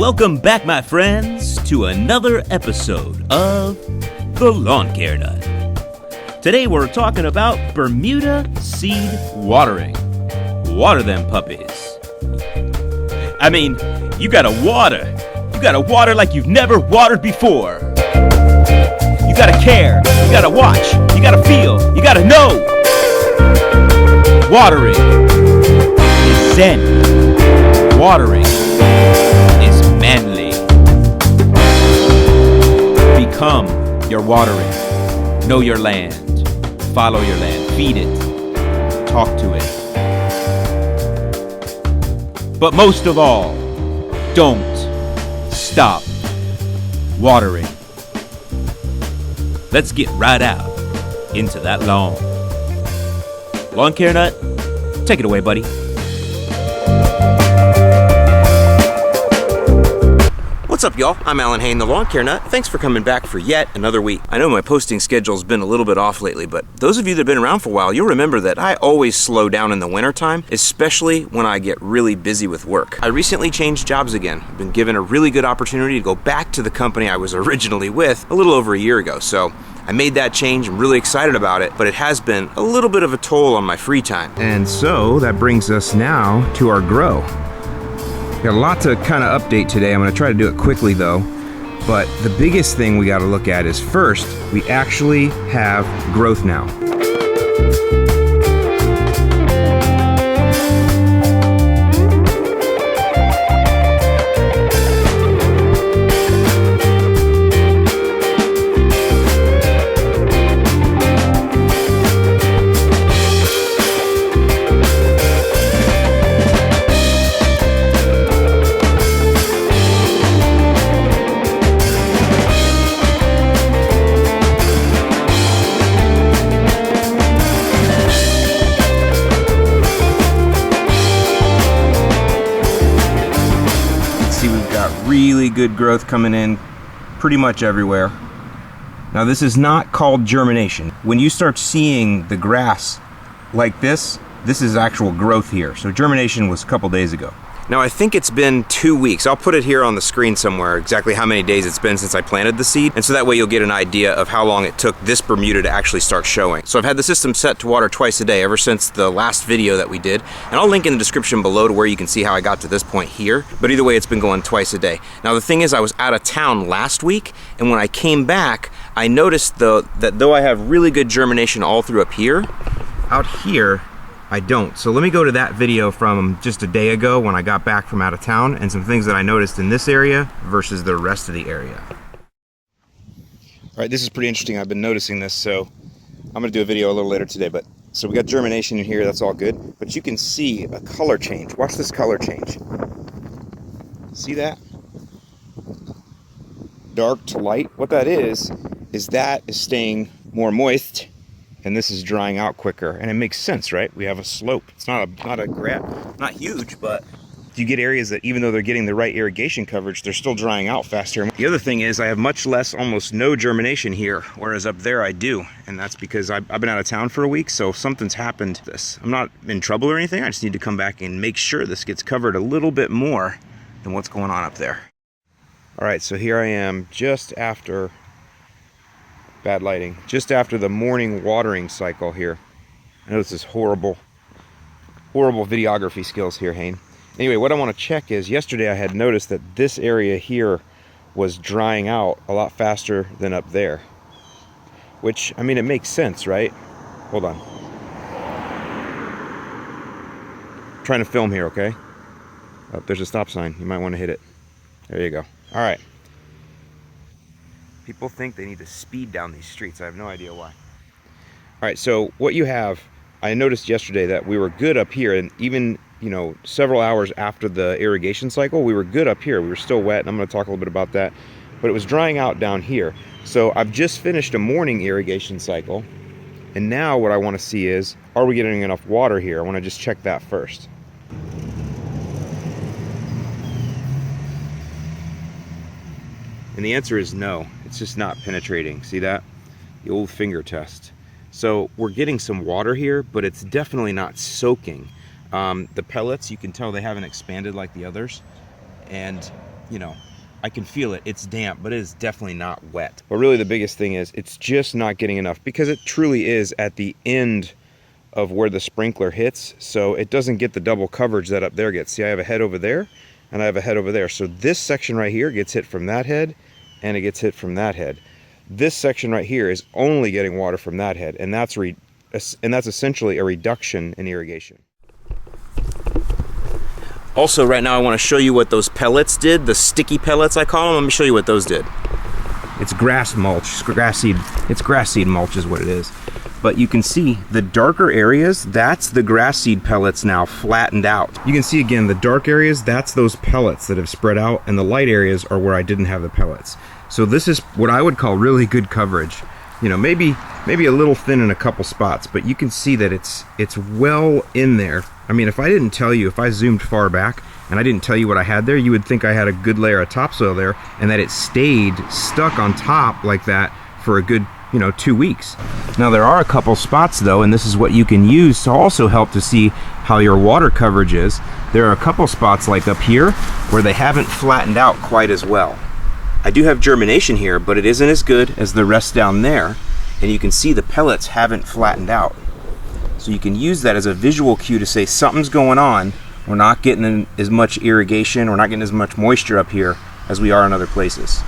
Welcome back, my friends, to another episode of The Lawn Care Nut. Today we're talking about Bermuda seed watering. Water them puppies. I mean, you gotta water. You gotta water like you've never watered before. You gotta care. You gotta watch. You gotta feel. You gotta know. Watering is zen. Watering is manly. Become your watering. Know your land. Follow your land. Feed it. Talk to it. But most of all, don't stop watering. Let's get right out into that lawn. Lawn Care Nut, take it away, buddy. What's up, y'all? I'm Alan Hain, the Lawn Care Nut. Thanks for coming back for yet another week. I know my posting schedule's been a little bit off lately, but those of you that have been around for a while, you'll remember that I always slow down in the wintertime, especially when I get really busy with work. I recently changed jobs again. I've been given a really good opportunity to go back to the company I was originally with a little over a year ago, so I made that change. I'm really excited about it, but it has been a little bit of a toll on my free time. And so that brings us now to our grow. Got a lot to kind of update today. I'm going to try to do it quickly though. But the biggest thing we got to look at is first, we actually have growth now. Really good growth coming in pretty much everywhere. Now this is not called germination. When you start seeing the grass like this is actual growth here. So germination was a couple days ago. Now I think it's been 2 weeks. I'll put it here on the screen somewhere, exactly how many days it's been since I planted the seed. And so that way you'll get an idea of how long it took this Bermuda to actually start showing. So I've had the system set to water twice a day ever since the last video that we did. And I'll link in the description below to where you can see how I got to this point here. But either way, it's been going twice a day. Now the thing is, I was out of town last week, and when I came back, I noticed that though I have really good germination all through up here, out here, I don't. So let me go to that video from just a day ago when I got back from out of town and some things that I noticed in this area versus the rest of the area. All right, this is pretty interesting. I've been noticing this, so I'm gonna do a video a little later today. But so we got germination in here, that's all good. But you can see a color change. Watch this color change. See that? Dark to light. What that is staying more moist, and this is drying out quicker, and it makes sense, right? We have a slope. It's not huge, but you get areas that even though they're getting the right irrigation coverage, they're still drying out faster. The other thing is I have much less, almost no germination here, whereas up there I do, and that's because I've been out of town for a week, so something's happened to this. I'm not in trouble or anything. I just need to come back and make sure this gets covered a little bit more than what's going on up there. All right, so here I am just after bad lighting, just after the morning watering cycle here. I know this is horrible videography skills here, Hain. Anyway, what I want to check is, yesterday I had noticed that this area here was drying out a lot faster than up there. Which, I mean, it makes sense, right? Hold on. I'm trying to film here, okay? Oh, there's a stop sign. You might want to hit it. There you go. All right. People think they need to speed down these streets. I have no idea why. All right, so what you have, I noticed yesterday that we were good up here, and even, you know, several hours after the irrigation cycle, we were good up here. We were still wet, and I'm going to talk a little bit about that. But it was drying out down here. So I've just finished a morning irrigation cycle, and now what I want to see is, are we getting enough water here? I want to just check that first. And the answer is no. It's just not penetrating. See that? The old finger test. So we're getting some water here, but it's definitely not soaking. The pellets, you can tell they haven't expanded like the others. And you know, I can feel it. It's damp, but it is definitely not wet. But really the biggest thing is it's just not getting enough, because it truly is at the end of where the sprinkler hits, so it doesn't get the double coverage that up there gets. See, I have a head over there and I have a head over there. So this section right here gets hit from that head and it gets hit from that head. This section right here is only getting water from that head, and that's essentially a reduction in irrigation. Also, right now I want to show you what those pellets did, the sticky pellets I call them. Let me show you what those did. It's grass mulch, grass seed mulch is what it is. But you can see the darker areas, that's the grass seed pellets now flattened out. You can see again, the dark areas, that's those pellets that have spread out, and the light areas are where I didn't have the pellets. So this is what I would call really good coverage. You know, maybe a little thin in a couple spots, but you can see that it's well in there. I mean, if I didn't tell you, if I zoomed far back and I didn't tell you what I had there, you would think I had a good layer of topsoil there and that it stayed stuck on top like that for a good, 2 weeks. Now there are a couple spots though, and this is what you can use to also help to see how your water coverage is. There are a couple spots like up here where they haven't flattened out quite as well. I do have germination here, but it isn't as good as the rest down there, and you can see the pellets haven't flattened out. So you can use that as a visual cue to say something's going on. We're not getting as much irrigation, we're not getting as much moisture up here as we are in other places.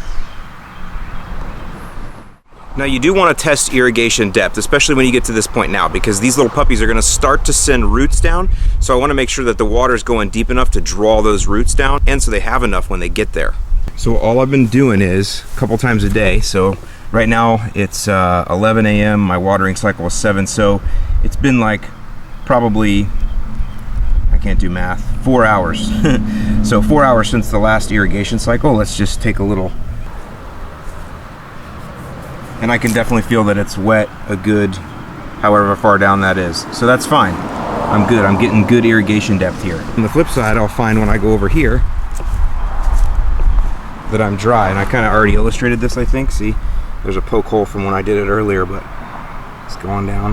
Now you do want to test irrigation depth, especially when you get to this point now, because these little puppies are going to start to send roots down. So I want to make sure that the water is going deep enough to draw those roots down, and so they have enough when they get there. So all I've been doing is a couple times a day. So right now it's 11 a.m. My watering cycle is 7. So it's been like probably, I can't do math, 4 hours. So 4 hours since the last irrigation cycle. Let's just take a little. And I can definitely feel that it's wet a good however far down that is. So that's fine. I'm good. I'm getting good irrigation depth here. On the flip side, I'll find when I go over here that I'm dry, and I kind of already illustrated this, I think. See, there's a poke hole from when I did it earlier, but it's going down,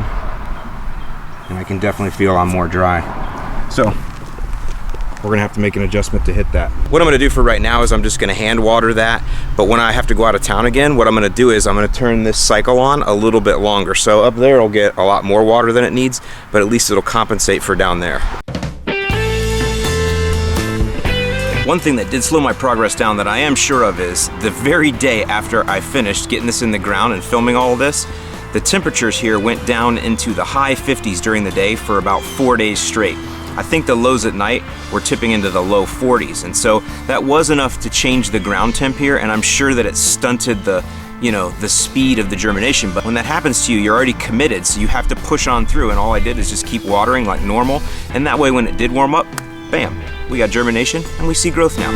and I can definitely feel I'm more dry. So we're gonna have to make an adjustment to hit that. What I'm gonna do for right now is I'm just gonna hand water that, but when I have to go out of town again, what I'm gonna do is I'm gonna turn this cycle on a little bit longer. So up there it'll get a lot more water than it needs, but at least it'll compensate for down there. One thing that did slow my progress down that I am sure of is the very day after I finished getting this in the ground and filming all of this, the temperatures here went down into the high 50s during the day for about 4 days straight. I think the lows at night were tipping into the low 40s, and so that was enough to change the ground temp here, and I'm sure that it stunted the speed of the germination. But when that happens to you, you're already committed, so you have to push on through, and all I did is just keep watering like normal, and that way when it did warm up, bam, we got germination and we see growth now.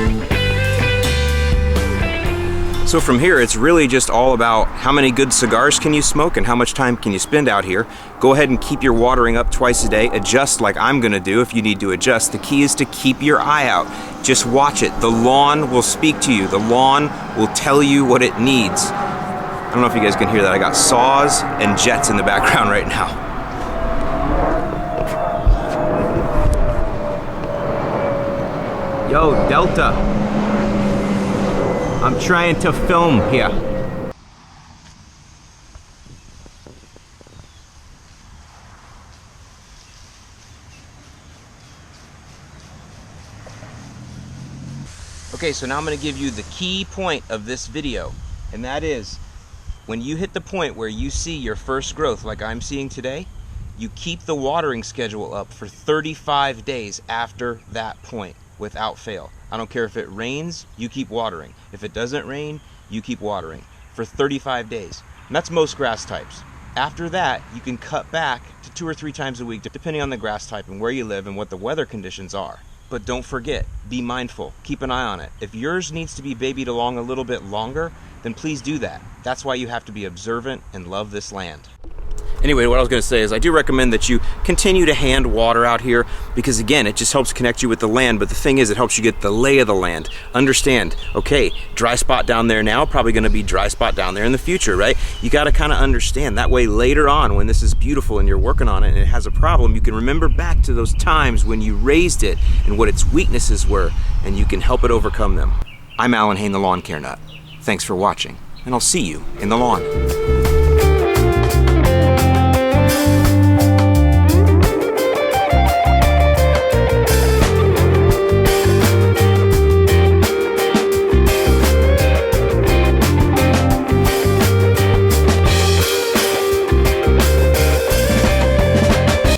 So from here, it's really just all about how many good cigars can you smoke and how much time can you spend out here. Go ahead and keep your watering up twice a day. Adjust like I'm gonna do if you need to adjust. The key is to keep your eye out. Just watch it. The lawn will speak to you. The lawn will tell you what it needs. I don't know if you guys can hear that. I got saws and jets in the background right now. Yo, Delta. I'm trying to film here. Okay, so now I'm going to give you the key point of this video, and that is when you hit the point where you see your first growth like I'm seeing today, you keep the watering schedule up for 35 days after that point without fail. I don't care if it rains, you keep watering. If it doesn't rain, you keep watering for 35 days. And that's most grass types. After that, you can cut back to 2 or 3 times a week, depending on the grass type and where you live and what the weather conditions are. But don't forget, be mindful, keep an eye on it. If yours needs to be babied along a little bit longer, then please do that. That's why you have to be observant and love this land. Anyway, what I was going to say is I do recommend that you continue to hand water out here because, again, it just helps connect you with the land. But the thing is, it helps you get the lay of the land. Understand, okay, dry spot down there now, probably going to be dry spot down there in the future, right? You got to kind of understand. That way, later on, when this is beautiful and you're working on it and it has a problem, you can remember back to those times when you raised it and what its weaknesses were, and you can help it overcome them. I'm Alan Hain, the Lawn Care Nut. Thanks for watching, and I'll see you in the lawn.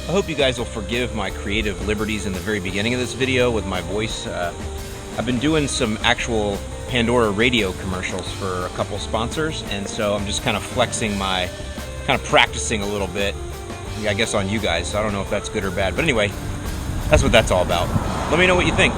I hope you guys will forgive my creative liberties in the very beginning of this video with my voice. I've been doing some actual Pandora radio commercials for a couple sponsors, and so I'm just kind of flexing my, practicing a little bit, I guess, on you guys. So I don't know if that's good or bad, but anyway, that's what that's all about. Let me know what you think.